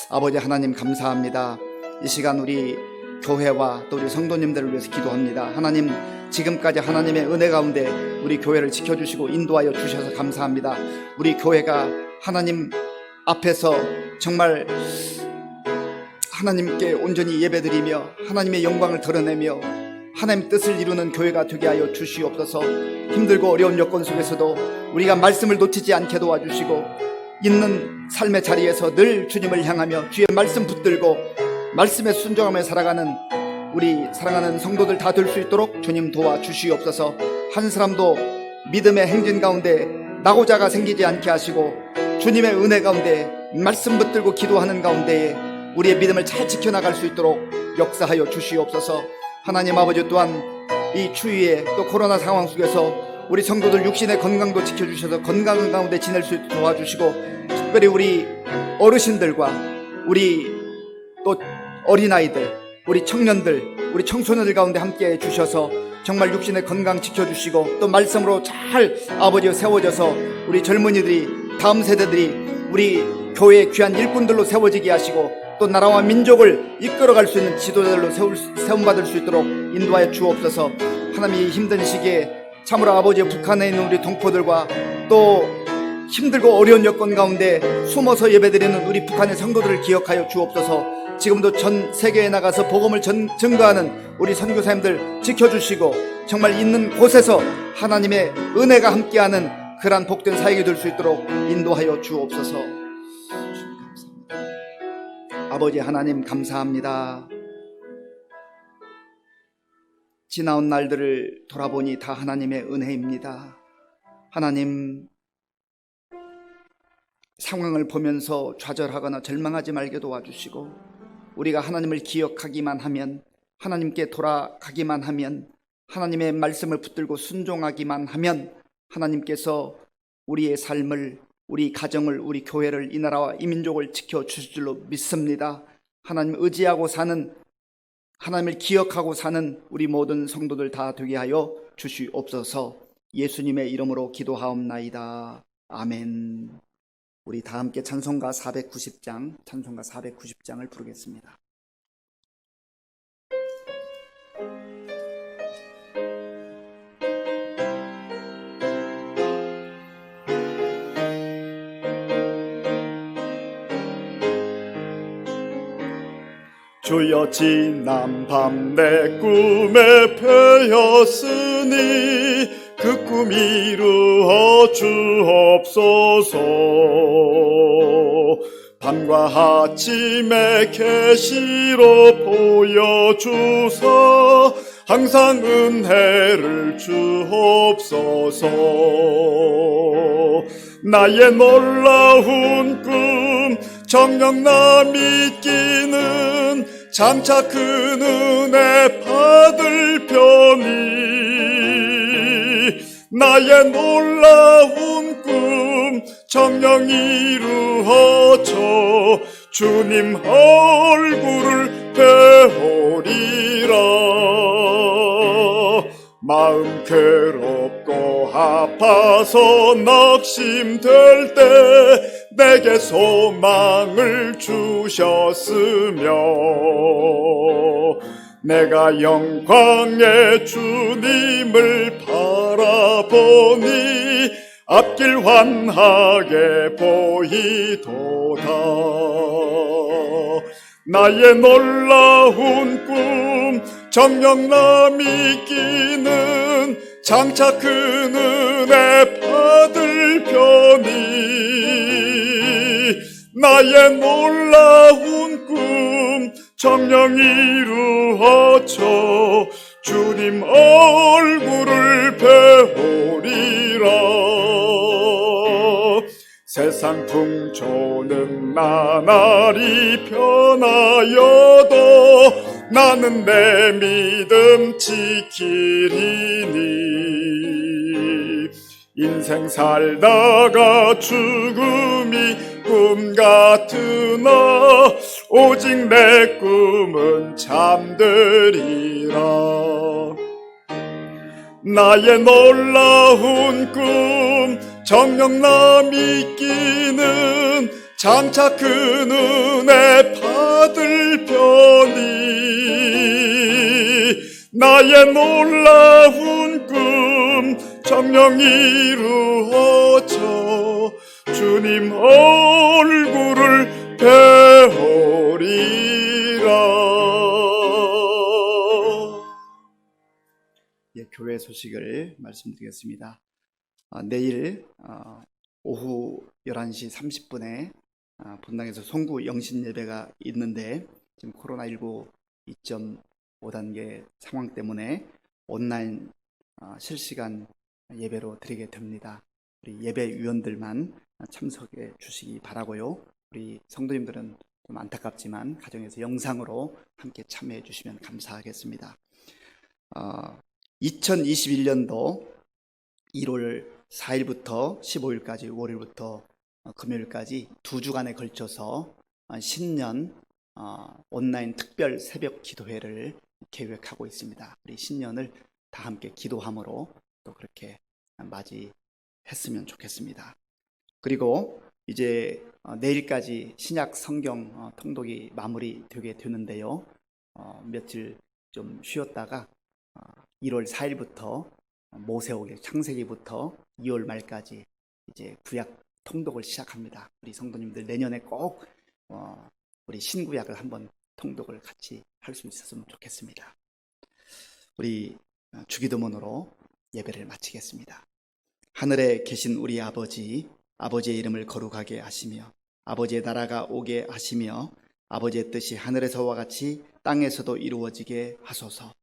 아버지 하나님 감사합니다. 이 시간 우리 교회와 또 우리 성도님들을 위해서 기도합니다. 하나님, 지금까지 하나님의 은혜 가운데 우리 교회를 지켜주시고 인도하여 주셔서 감사합니다. 우리 교회가 하나님 앞에서 정말 하나님께 온전히 예배드리며 하나님의 영광을 드러내며 하나님 뜻을 이루는 교회가 되게 하여 주시옵소서. 힘들고 어려운 여건 속에서도 우리가 말씀을 놓치지 않게 도와주시고 있는 삶의 자리에서 늘 주님을 향하며 주의 말씀 붙들고 말씀에 순종하며 살아가는 우리 사랑하는 성도들 다 될 수 있도록 주님 도와주시옵소서. 한 사람도 믿음의 행진 가운데 낙오자가 생기지 않게 하시고 주님의 은혜 가운데 말씀 붙들고 기도하는 가운데에 우리의 믿음을 잘 지켜나갈 수 있도록 역사하여 주시옵소서. 하나님 아버지, 또한 이 추위에 또 코로나 상황 속에서 우리 성도들 육신의 건강도 지켜주셔서 건강한 가운데 지낼 수 있도록 도와주시고, 특별히 우리 어르신들과 우리 또 어린아이들, 우리 청년들, 우리 청소년들 가운데 함께 해주셔서 정말 육신의 건강 지켜주시고 또 말씀으로 잘 아버지여 세워져서 우리 젊은이들이, 다음 세대들이 우리 교회의 귀한 일꾼들로 세워지게 하시고 또 나라와 민족을 이끌어갈 수 있는 지도자들로 세움받을 수 있도록 인도하여 주옵소서. 하나님이 힘든 시기에 참으로 아버지의 북한에 있는 우리 동포들과 또 힘들고 어려운 여건 가운데 숨어서 예배드리는 우리 북한의 성도들을 기억하여 주옵소서. 지금도 전 세계에 나가서 복음을 증거하는 우리 선교사님들 지켜주시고 정말 있는 곳에서 하나님의 은혜가 함께하는 그러한 복된 사역이 될 수 있도록 인도하여 주옵소서. 아버지 하나님 감사합니다. 지나온 날들을 돌아보니 다 하나님의 은혜입니다. 하나님, 상황을 보면서 좌절하거나 절망하지 말게 도와주시고 우리가 하나님을 기억하기만 하면, 하나님께 돌아가기만 하면, 하나님의 말씀을 붙들고 순종하기만 하면 하나님께서 우리의 삶을, 우리 가정을, 우리 교회를, 이 나라와 이 민족을 지켜주실 줄로 믿습니다. 하나님 의지하고 사는, 하나님을 기억하고 사는 우리 모든 성도들 다 되게 하여 주시옵소서. 예수님의 이름으로 기도하옵나이다. 아멘. 우리 다 함께 찬송가 490장을 부르겠습니다. 주여 지난 밤 내 꿈에 패였으니 그 꿈 이루어 주옵소서. 밤과 아침에 계시로 보여주사 항상 은혜를 주옵소서. 나의 놀라운 꿈 정녕 나 믿기는 장차 그 은혜 받을 편이, 나의 놀라운 꿈 정녕 이루어져 주님 얼굴을 배우리라. 마음 괴롭고 아파서 낙심될 때 내게 소망을 주셨으며 내가 영광의 주님을 바라보니 앞길 환하게 보이도다. 나의 놀라운 꿈 정녕 나 믿기는 장차 그 은혜 받을 편이, 나의 놀라운 꿈 정령 이루어져 주님 얼굴을 배우리라. 세상 풍조는 나날이 변하여도 나는 내 믿음 지키리니. 인생 살다가 죽음이 꿈 같으나 오직 내 꿈은 잠들이라. 나의 놀라운 꿈 정녕 남이 끼는 장차 그 은혜 받을 편이. 나의 놀라운 꿈 정녕 이루어져 주님 얼굴을 배우리라. 예, 교회 소식을 말씀드리겠습니다. 내일 오후 11시 30분에 본당에서 송구 영신 예배가 있는데 지금 코로나19 2.5단계 상황 때문에 온라인 실시간 예배로 드리게 됩니다. 우리 예배위원들만 참석해 주시기 바라고요. 우리 성도님들은 좀 안타깝지만 가정에서 영상으로 함께 참여해 주시면 감사하겠습니다. 2021년도 1월 4일부터 15일까지 5일부터 금요일까지 2주간에 걸쳐서 신년 온라인 특별 새벽 기도회를 계획하고 있습니다. 우리 신년을 다 함께 기도함으로 또 그렇게 맞이했으면 좋겠습니다. 그리고 이제 내일까지 신약 성경 통독이 마무리되게 되는데요. 며칠 좀 쉬었다가 1월 4일부터 모세오경 창세기부터 2월 말까지 이제 구약 통독을 시작합니다. 우리 성도님들 내년에 꼭 우리 신구약을 한번 통독을 같이 할 수 있었으면 좋겠습니다. 우리 주기도문으로 예배를 마치겠습니다. 하늘에 계신 우리 아버지, 아버지의 이름을 거룩하게 하시며 아버지의 나라가 오게 하시며 아버지의 뜻이 하늘에서와 같이 땅에서도 이루어지게 하소서.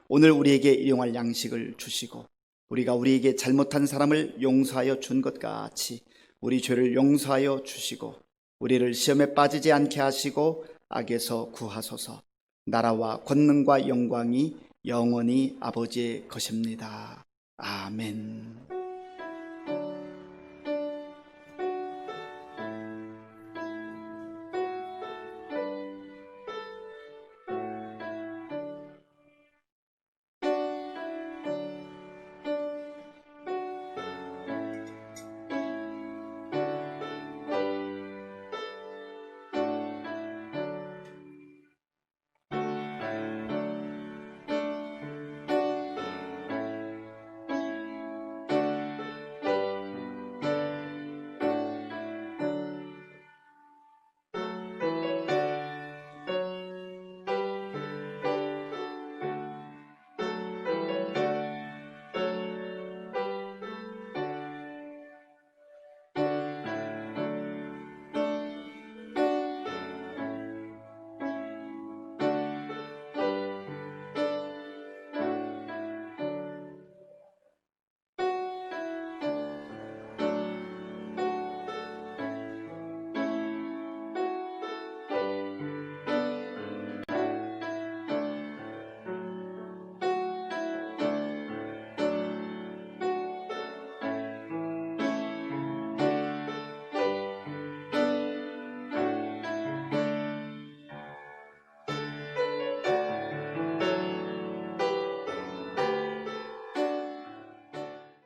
오늘 우리에게 일용할 양식을 주시고 우리가 우리에게 잘못한 사람을 용서하여 준 것 같이 우리 죄를 용서하여 주시고 우리를 시험에 빠지지 않게 하시고 악에서 구하소서. 나라와 권능과 영광이 영원히 아버지의 것입니다. 아멘.